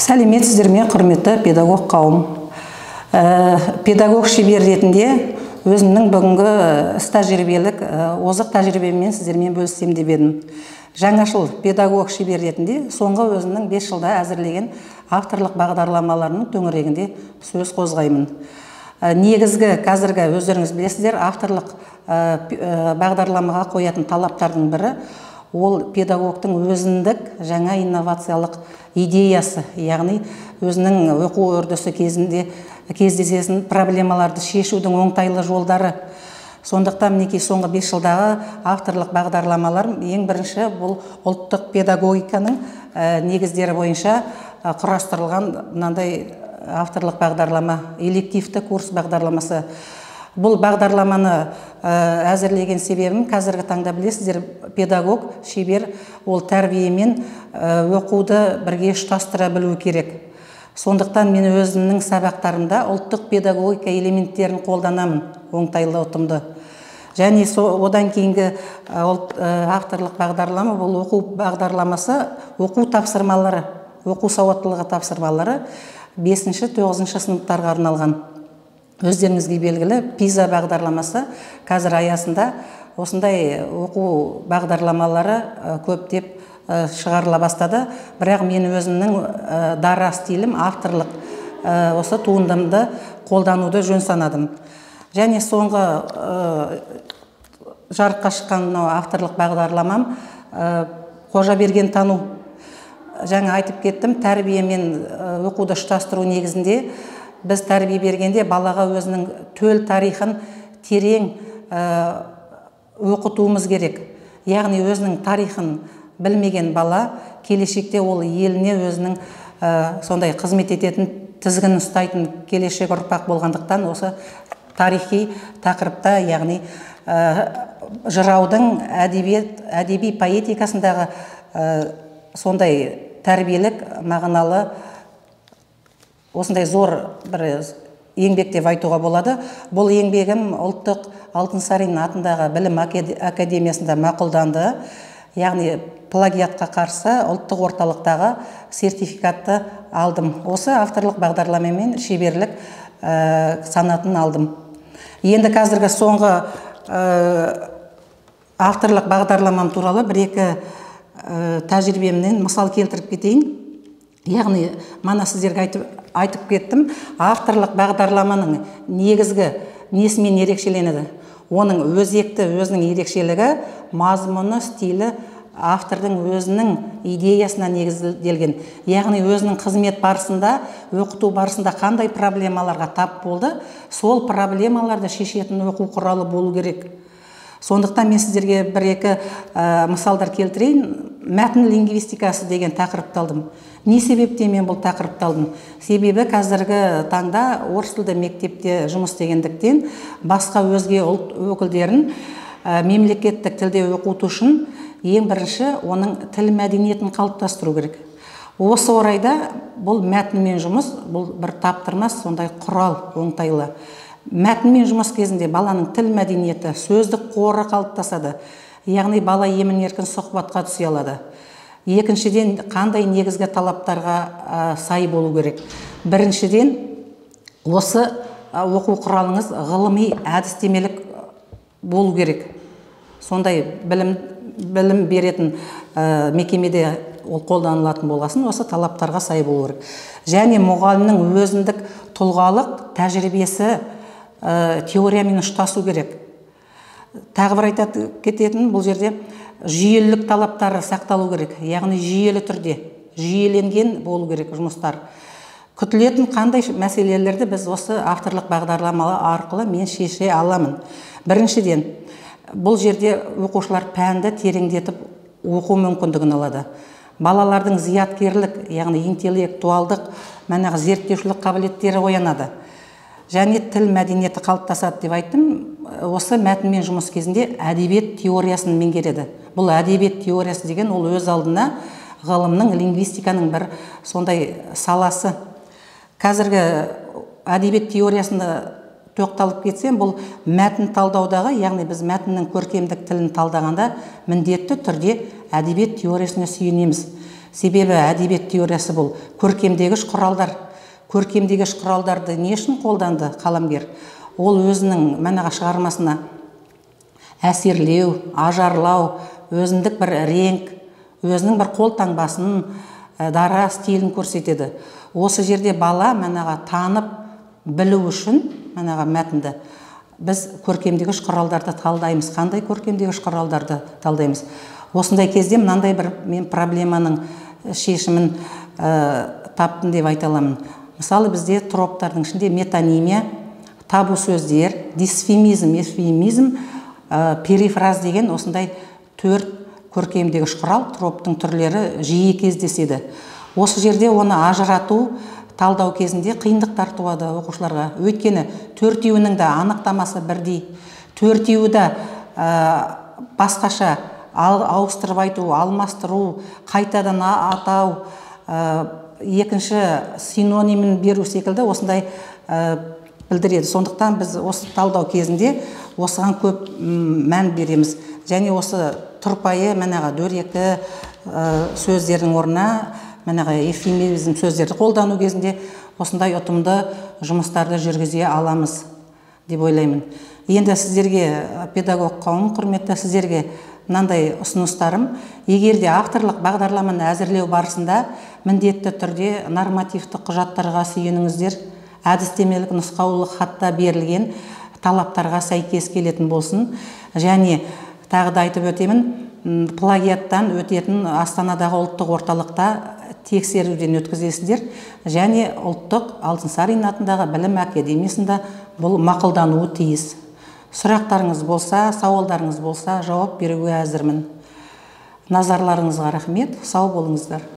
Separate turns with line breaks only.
Сәлеметсіздер ме, құрметті педагог қауым. Педагог шебер ретінде өзімнің бүгінгі тәжірибелік озық тәжірибеммен сіздермен бөліссем деп едім. Жаңашыл педагог шебер ретінде соңғы өзімнің 5 жылда әзірлеген авторлық бағдарламаларының төңірегінде сөз қозғаймын. Негізгі қазіргі өздеріңіз білесіздер, авторлық бағдарламаға қоятын талаптардың бірі ол педагогтың өзіндік жаңа инновациялық идеясы, яғни өзінің оқу үрдісі кезінде кездесетін проблемаларды шешудің оңтайлы жолдары. Сондықтан мінекей соңғы 5 жылдағы авторлық бағдарламалар ең бірінші бұл ұлттық педагогиканың негіздері бойынша құрастырылған мынандай авторлық бағдарлама, элективті курс бағдарламасы. Бұл бағдарламаны әзірлеген себебім, қазіргі таңда білесіздер, педагог, шебер, ол тәрбиемен оқуды бірге ұштастыра білу керек. Сондықтан мен өзімнің сабақтарымда ұлттық педагогика элементтерін қолданамын, оңтайлы ұтымды. Және одан кейінгі авторлық бағдарлама, бұл оқу бағдарламасы, оқу тапсырмалары, оқу сауаттылығы тапсырмалары 5-9 сыныптарға арналған. Өздеріңізге белгілі, PISA бағдарламасы қазір аясында осындай оқу бағдарламалары көптеп шығарыла бастады. Бірақ мен өзімнің дара стилім, авторлық осы туындымды қолдануды жөн санадым. Және соңғы жарыққа шыққан авторлық бағдарламам Қожабергентану. Жаңа айтып кеттім, тәрбие мен оқуды ұштастыру негізінде біз тәрбие бергенде балаға өзінің төл тарихын терең оқытуымыз керек. Яғни өзінің тарихын білмеген бала келешекте ол еліне өзінің сондай қызмет ететін тізгін ұстайтын келешек ұрпақ болғандықтан осы тарихи тақырыпта, яғни жыраудың әдеби поэтикасындағы сондай тәрбиелік мағыналы осындай зор бір еңбек деп айтуға болады. Бұл еңбегім ұлттық Алтынсарин атындағы білім академиясында мақұлданды. Яғни плагиатқа қарсы ұлттық орталықтағы сертификатты алдым. Осы авторлық бағдарламамен шеберлік санатын алдым. Енді қазіргі соңғы авторлық бағдарламам туралы бір-екі тәжірибемнен мысал келтіріп кетейін. Яғни, мана сіздерге айтып кеттім, авторлық бағдарламаның негізгі несімен ерекшеленеді. Оның өзінің ерекшелігі, мазмұны, стилі автордың өзінің идеясына негізделген. Яғни, өзінің қызмет барысында, оқыту барысында қандай проблемаларға тап болды, сол проблемаларды шешетін оқу құралы болу керек. Сондықтан мен сіздерге бір-екі мысалдар келтірейін. Мәтін лингвистикасы деген тақырыпты алдым. Не себептен мен бұл тақырыпты алдым? Себебі қазіргі таңда орыс тілді мектепте жұмыс істегендіктен басқа өзге ұлт өкілдерін мемлекеттік тілде оқыту үшін ең бірінші оның тіл мәдениетін қалыптастыру керек. Осы орайда бұл мәтінмен жұмыс, бұл бір таптырмас сондай құрал, оңтайлы. Мәтінмен жұмыс кезінде баланың тіл мәдениеті, сөздік қоры қалыптасады. Яғни бала емін-еркін сұхбатқа түсе алады. Екіншіден, қандай негізгі талаптарға сай болу керек? Біріншіден, осы оқу құралыңыз ғылыми әдістемелік болу керек. Сондай білім беретін мекемеде ол қолданылатын болғасын, осы талаптарға сай болу керек. Және мұғалімнің өзіндік тұлғалық тәжірибесі теориямен ұштасу керек. Тағы бір айтып кететін, бұл жерде жүйелілік талаптары сақталу керек. Яғни жүйелі түрде, жүйеленген болу керек жұмыстар. Күтілетін қандай мәселелерді біз осы авторлық бағдарламалы арқылы мен шеше аламын. Біріншіден, бұл жерде оқушылар пәнді тереңдетіп оқу мүмкіндігін алады. Балалардың зияткерлік, яғни интеллектуалдық, зерттеушілік қабілеттері оянады. Және тіл мәдениеті қалыптасады деп айттым. Осы мәтінмен жұмыс кезінде әдебиет теориясын меңгереді. Бұл әдебиет теориясы деген ол өз алдына ғылымның, лингвистиканың бір сондай саласы. Қазіргі әдебиет теориясында тоқталып кетсем, бұл мәтін талдаудағы, яғни біз мәтіннің көркемдік тілін талдағанда міндетті түрде әдебиет теориясына сүйенеміз. Себебі әдебиет теориясы бұл көркемдегіш құралдар. Көркемдегіш құралдарды не үшін қолданды қаламгер? Ол өзінің мәнаға шығармасына әсерлеу, ажарлау, өзіндік бір реңк, өзінің бір қолтаңбасын, дара стилін көрсетеді. Осы жерде бала мәнаға танып білу үшін мәнаға мәтінді біз көркемдегіш құралдарды талдаймыз. Қандай көркемдегіш құралдарды талдаймыз? Осындай кезде мынандай бір мен проблеманың шешімін таптым деп айта аламын. Мысалы бізде троптардың ішінде метонимия, табу сөздер, дисфемизм, эвфемизм, перифраз деген осындай 4 көркемдегіш құрал, троптың түрлері жиі кездеседі. Осы жерде оны ажырату, талдау кезінде қиындықтар туады оқушыларға. Өйткені 4-еуінің де анықтамасы бірдей, 4-еуі де басқаша ауыстырып айту, алмастыру, қайтадан атау, екінші синонимін беру секілді осындай білдіреді. Сондықтан біз осы талдау кезінде осыған көп мән береміз. Және осы тұрпайы мәнаға дөрекі сөздердің орнына мәнаға эвфемизм сөздерді қолдану кезінде осындай ұтымды жұмыстарды жүргізе аламыз деп ойлаймын. Енді сіздерге, педагог қауым, құрметті сіздерге мынандай ұсыныстарым: егерде авторлық бағдарламаны әзірлеу барысында міндетті түрде нормативті құжаттарға сүйеніңіздер, әдістемелік нұсқаулық хатта берілген талаптарға сәйкес келетін болсын. Және тағы да айтып өтемін, плагиаттан өтетін Астанадағы ұлттық орталықта тексеруден өткізесіздер. Және ұлттық Алтынсарин атындағы білім академиясында бұл мақұлдануы тиіс. Сұрақтарыңыз болса, сауалдарыңыз болса, жауап беруге әзірмін. Назарларыңызға рахмет, сау болыңыздар.